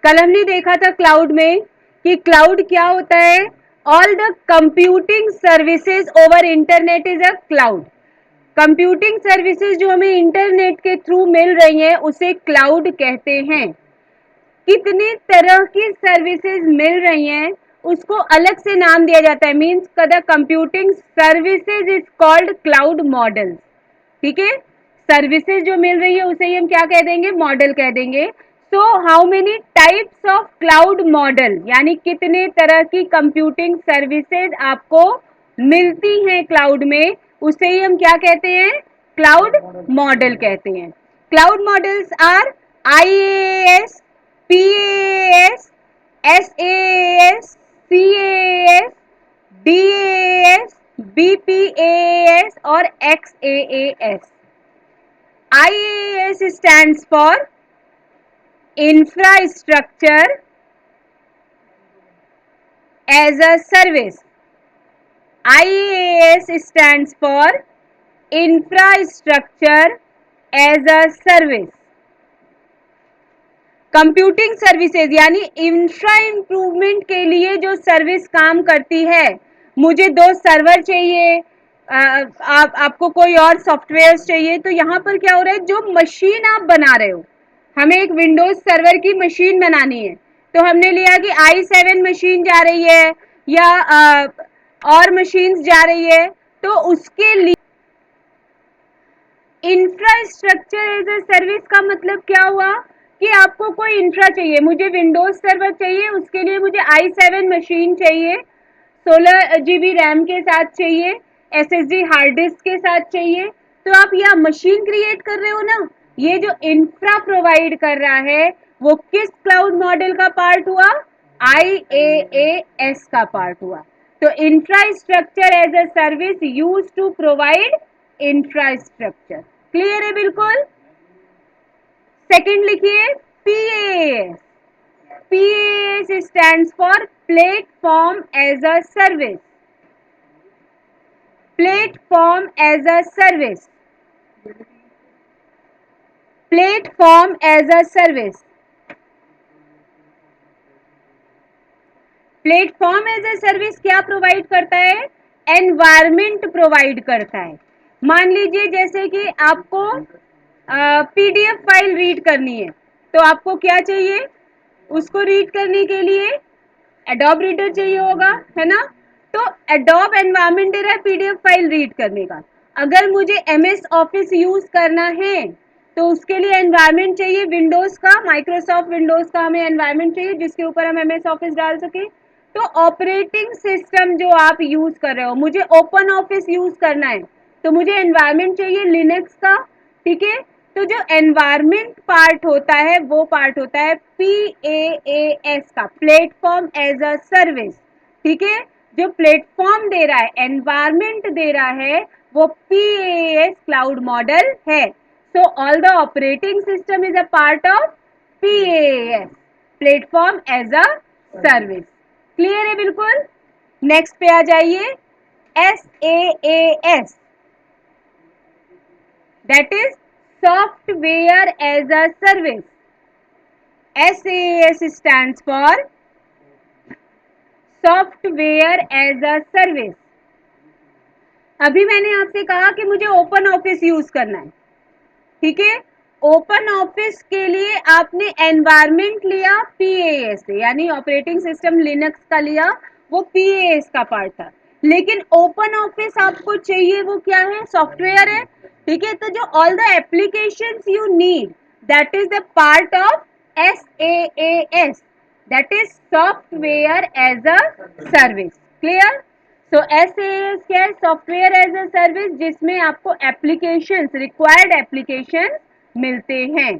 कल हमने देखा था क्लाउड में कि क्लाउड क्या होता है, all the computing services over internet is a cloud. Computing services जो हमें इंटरनेट के थ्रू मिल रही हैं उसे क्लाउड कहते हैं। कितने तरह की सर्विसेज मिल रही हैं उसको अलग से नाम दिया जाता है, means the computing services is called cloud model. ठीक है, सर्विसेज जो मिल रही है उसे ही हम क्या कह देंगे, मॉडल कह देंगे। So how many types of cloud model, यानी कितने तरह की कंप्यूटिंग सर्विसेज आपको मिलती हैं क्लाउड में, उसे ही हम क्या कहते हैं, क्लाउड मॉडल कहते हैं। Cloud models are IaaS, PaaS, SaaS, CaaS, DaaS, BPaaS और XaaS। IaaS stands for Infrastructure as a Service. IaaS stands for Infrastructure as a Service. Computing services यानी इंफ्रा इम्प्रूवमेंट के लिए जो सर्विस काम करती है, मुझे 2 सर्वर चाहिए, आपको कोई और सॉफ्टवेयर चाहिए, तो यहाँ पर क्या हो रहा है, जो मशीन आप बना रहे हो, हमें एक विंडोज सर्वर की मशीन बनानी है, तो हमने लिया कि i7 मशीन जा रही है या और मशीन्स जा रही है, तो उसके लिए इंफ्रास्ट्रक्चर एज ए सर्विस का मतलब क्या हुआ कि आपको कोई इंफ्रा चाहिए, मुझे विंडोज सर्वर चाहिए, उसके लिए मुझे i7 मशीन चाहिए, 16 GB रैम के साथ चाहिए, SSD हार्ड डिस्क के साथ चाहिए, तो आप यह मशीन क्रिएट कर रहे हो ना, ये जो इंफ्रा प्रोवाइड कर रहा है वो किस क्लाउड मॉडल का पार्ट हुआ, IaaS का पार्ट हुआ। तो infrastructure as a service use to provide infrastructure. Clear है बिल्कुल। सेकंड लिखिए PaaS। PaaS stands for platform as a service. Platform as a service. Platform as a service. Platform as a service क्या provide करता है, environment provide करता है। मान लीजिए जैसे कि आपको PDF फाइल रीड करनी है, तो आपको क्या चाहिए, उसको रीड करने के लिए एडोब रीडर चाहिए होगा, है ना, तो एडोब एनवायरमेंट दे रहा है PDF फाइल रीड करने का। अगर मुझे MS ऑफिस यूज करना है तो उसके लिए एनवायरमेंट चाहिए विंडोज का, माइक्रोसॉफ्ट विंडोज का हमें एनवायरमेंट चाहिए जिसके ऊपर हम MS ऑफिस डाल सके। तो ऑपरेटिंग सिस्टम जो आप यूज कर रहे हो, मुझे ओपन ऑफिस यूज करना है तो मुझे एनवायरमेंट चाहिए लिनक्स का। ठीक है, तो जो एनवायरमेंट पार्ट होता है वो पार्ट होता है PaaS का, प्लेटफॉर्म एज अ सर्विस। ठीक है, जो प्लेटफॉर्म दे रहा है, एनवायरमेंट दे रहा है, वो PaaS क्लाउड मॉडल है। So all the operating system is a part of PaaS, platform as a service. Clear है बिल्कुल। नेक्स्ट पे आ जाइए, SaaS, that is software as a service. SaaS stands for software as a service. अभी मैंने आपसे कहा कि मुझे ओपन ऑफिस यूज करना है, ठीक है, ओपन ऑफिस के लिए आपने एनवायरमेंट लिया PaaS से, यानी ऑपरेटिंग सिस्टम लिनक्स का लिया, वो PaaS का पार्ट था, लेकिन ओपन ऑफिस आपको चाहिए वो क्या है, सॉफ्टवेयर है। ठीक है, तो जो all the applications you need, that is the part of SaaS, that is software as a service. Clear. So SaaS क्या है, सॉफ्टवेयर एज अ सर्विस, जिसमें आपको एप्लीकेशंस, रिक्वायर्ड एप्लीकेशन मिलते हैं।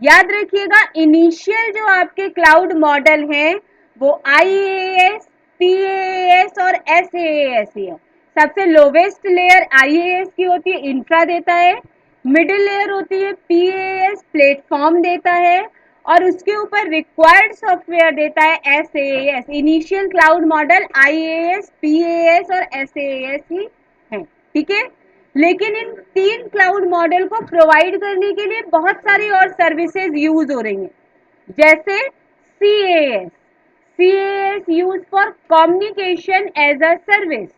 याद रखिएगा, इनिशियल जो आपके क्लाउड मॉडल हैं वो IaaS, PaaS और SaaS ही है। सबसे लोवेस्ट लेयर IaaS की होती है, इंफ्रा देता है, मिडिल लेयर होती है PaaS, प्लेटफॉर्म देता है, और उसके ऊपर रिक्वायर्ड सॉफ्टवेयर देता है SaaS। Initial cloud model IaaS, PaaS और SaaS ही है। ठीक है, लेकिन इन 3 क्लाउड मॉडल को प्रोवाइड करने के लिए बहुत सारी और सर्विसेज यूज हो रही हैं, जैसे CAS. CAS used for communication as a service.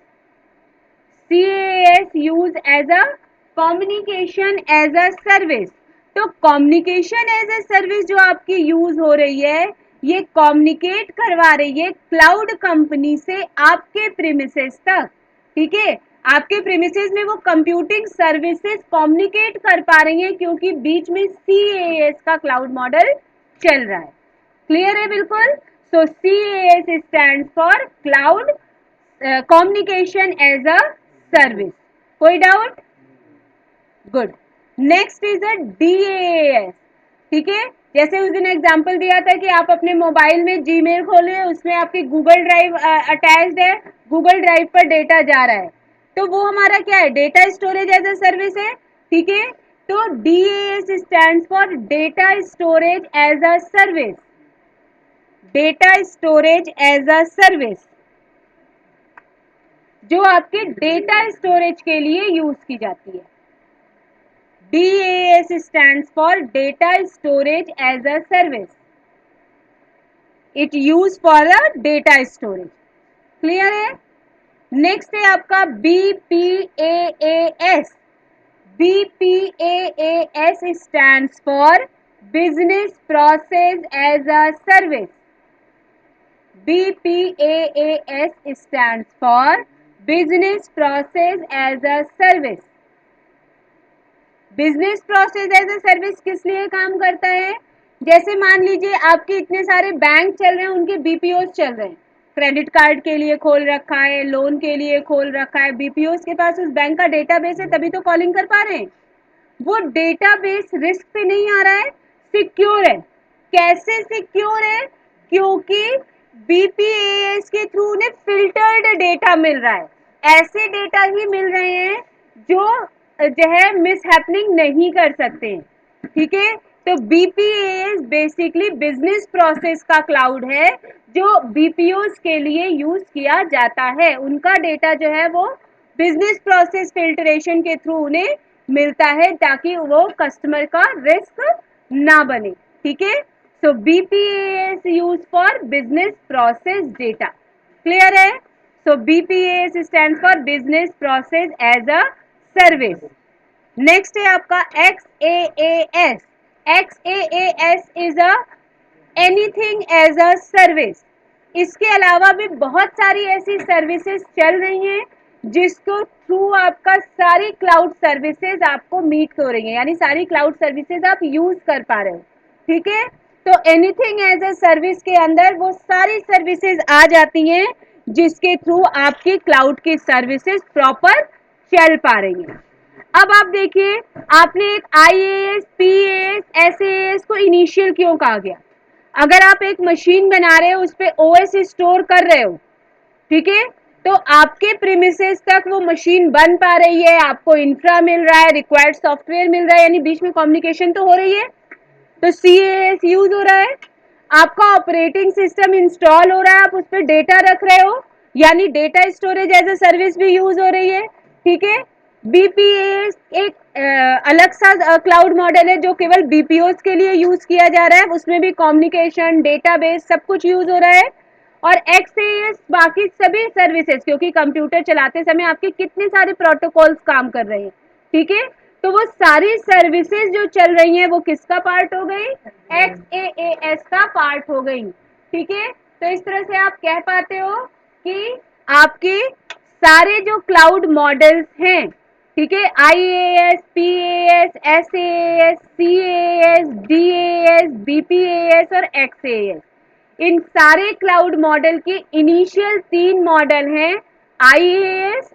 CAS used as a communication as a service. तो communication as a service जो आपकी यूज हो रही है, ये कम्युनिकेट करवा रही है क्लाउड कंपनी से आपके प्रीमिसेस तक. ठीक है, आपके प्रीमिसेस में वो कंप्यूटिंग सर्विसेज कम्युनिकेट कर पा रही हैं क्योंकि बीच में CAS का क्लाउड मॉडल चल रहा है. क्लियर है बिल्कुल. So CAS stand for cloud communication as a service. कोई doubt? Good. Next is a DAAS. ठीक है, जैसे उस दिन एग्जांपल दिया था कि आप अपने मोबाइल में जीमेल खोले, उसमें आपकी गूगल ड्राइव अटैच्ड है, गूगल ड्राइव पर डेटा जा रहा है, तो वो हमारा क्या है? Data storage as a service है. ठीक है, तो DAS stand for data storage as a service. Data storage as a service जो आपके डेटा स्टोरेज के लिए यूज की जाती है. DAS stands for data storage as a service. It used for the data storage. Clear है? Next है आपका BPaaS. BPaaS stands for business process as a service. BPaaS stands for business process as a service. Business process as a service किस लिए काम करता है? जैसे मान लीजिए आपके इतने सारे बैंक चल रहे हैं, उनके बीपीओस चल रहे हैं, क्रेडिट कार्ड के लिए खोल रखा है, लोन के लिए खोल रखा है, बीपीओस के पास उस बैंक का डेटाबेस है, तभी तो कॉलिंग कर पा रहे हैं. वो डेटाबेस रिस्क पे नहीं आ रहा है, सिक्योर है. कैसे सिक्योर है? क्योंकि बीपीएएस के थ्रू उन्हें फिल्टर्ड डेटा मिल रहा है. ऐसे डेटा ही मिल रहे हैं जो है मिसहैपनिंग नहीं कर सकते. ठीक है, तो बीपीएएस बेसिकली बिजनेस प्रोसेस का क्लाउड है जो बीपीओस के लिए यूज किया जाता है. उनका डेटा जो है वो बिजनेस प्रोसेस फिल्टरेशन के थ्रू उन्हें मिलता है ताकि वो कस्टमर का रिस्क ना बने. ठीक है, so BPAS use for business process data. Clear है? So BPAS stand for business process as a service. Next है आपका XaaS. XaaS is a anything as a service. इसके अलावा भी बहुत सारी ऐसी सर्विसेज चल रही हैं जिसको थ्रू आपका सारी क्लाउड सर्विसेज आपको मीट हो रही है, यानी सारी क्लाउड सर्विसेज आप यूज कर पा रहे हो. ठीक है, तो एनीथिंग एज अ सर्विस के अंदर वो सारी सर्विसेज आ जाती हैं जिसके थ्रू आपकी क्लाउड की सर्विसेज प्रॉपर चल पा रही हैं. अब आप देखिए, आपने एक IaaS, PaaS, SaaS को इनिशियल क्यों कहा गया? अगर आप एक मशीन बना रहे हो, उस पर OS स्टोर कर रहे हो, ठीक है, तो आपके प्रीमिसेस तक वो मशीन बन पा रही है, आपको इंफ्रा मिल रहा है, रिक्वायर्ड सॉफ्टवेयर मिल रहा है, यानी बीच में कम्युनिकेशन तो हो रही है, तो CaaS यूज हो रहा है. आपका ऑपरेटिंग सिस्टम इंस्टॉल हो रहा है, आप उस पर डेटा रख रहे हो, यानी data storage as a service भी यूज हो रही है. ठीक है, बीपीएस एक अलग सा क्लाउड मॉडल है जो केवल बीपीओस के लिए यूज किया जा रहा है, उसमें भी कम्युनिकेशन, डेटाबेस सब कुछ यूज हो रहा है. और XaaS बाकी सभी सर्विसेज, क्योंकि कंप्यूटर चलाते समय आपके कितने सारे प्रोटोकॉल्स काम कर रहे हैं. ठीक है, तो वो सारी सर्विसेज जो चल रही हैं वो किसका पार्ट हो गई? XaaS का पार्ट हो गई. ठीक है, तो इस तरह से आप कह पाते हो कि आपके सारे जो क्लाउड मॉडल्स हैं, ठीक है, IaaS, PaaS, SaaS, CaaS, DaaS, BPaaS और XaaS, इन सारे क्लाउड मॉडल के इनिशियल 3 मॉडल हैं IaaS,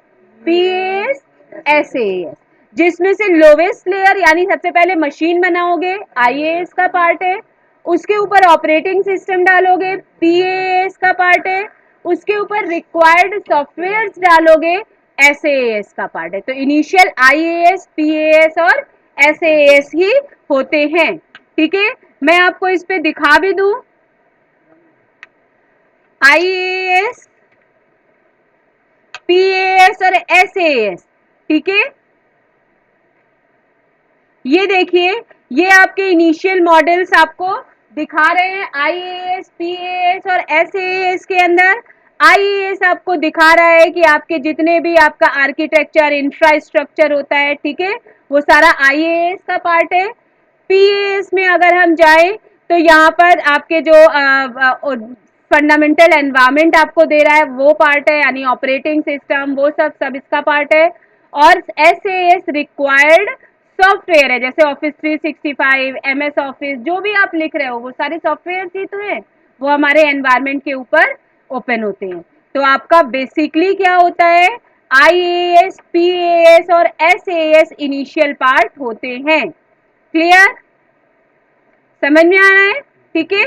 PaaS, SaaS, जिसमें से लोवेस्ट लेयर यानी सबसे पहले मशीन बनाओगे, IaaS का पार्ट है, उसके ऊपर ऑपरेटिंग सिस्टम डालोगे, PaaS का पार्ट है, उसके ऊपर रिक्वायर्ड सॉफ्टवेयर डालोगे, SaaS का पार्ट है. तो इनिशियल IaaS, PaaS और SaaS ही होते हैं. ठीक है, मैं आपको इस पे दिखा भी दूं. IaaS, PaaS और SaaS. ठीक है, ये देखिए, ये आपके इनिशियल मॉडल्स आपको दिखा रहे हैं आईएएस, पीएएस और एसएएस के अंदर। आईएएस आपको दिखा रहा है कि आपके जितने भी आपका आर्किटेक्चर, इंफ्रास्ट्रक्चर होता है, ठीक है, वो सारा आईएएस का पार्ट है। पीएएस में अगर हम जाएं तो यहाँ पर आपके जो फंडामेंटल एनवायरनमेंट आपको दे रहा है वो पार्ट है, यानी ऑपरेटिंग सिस्टम, वो सब इसका पार्ट है। और एसएएस रिक्वायर्ड सॉफ्टवेयर है, जैसे ऑफिस 365, एमएस ऑफिस, जो भी आप लिख रहे हो वो सारे सॉफ्टवेयर ही तो है, वो हमारे एनवायरनमेंट के ऊपर ओपन होते हैं। तो आपका बेसिकली क्या होता है, आईएएस, पीएएस और एसएएस इनिशियल पार्ट होते हैं। क्लियर, समझ में आ रहा है, ठीक है।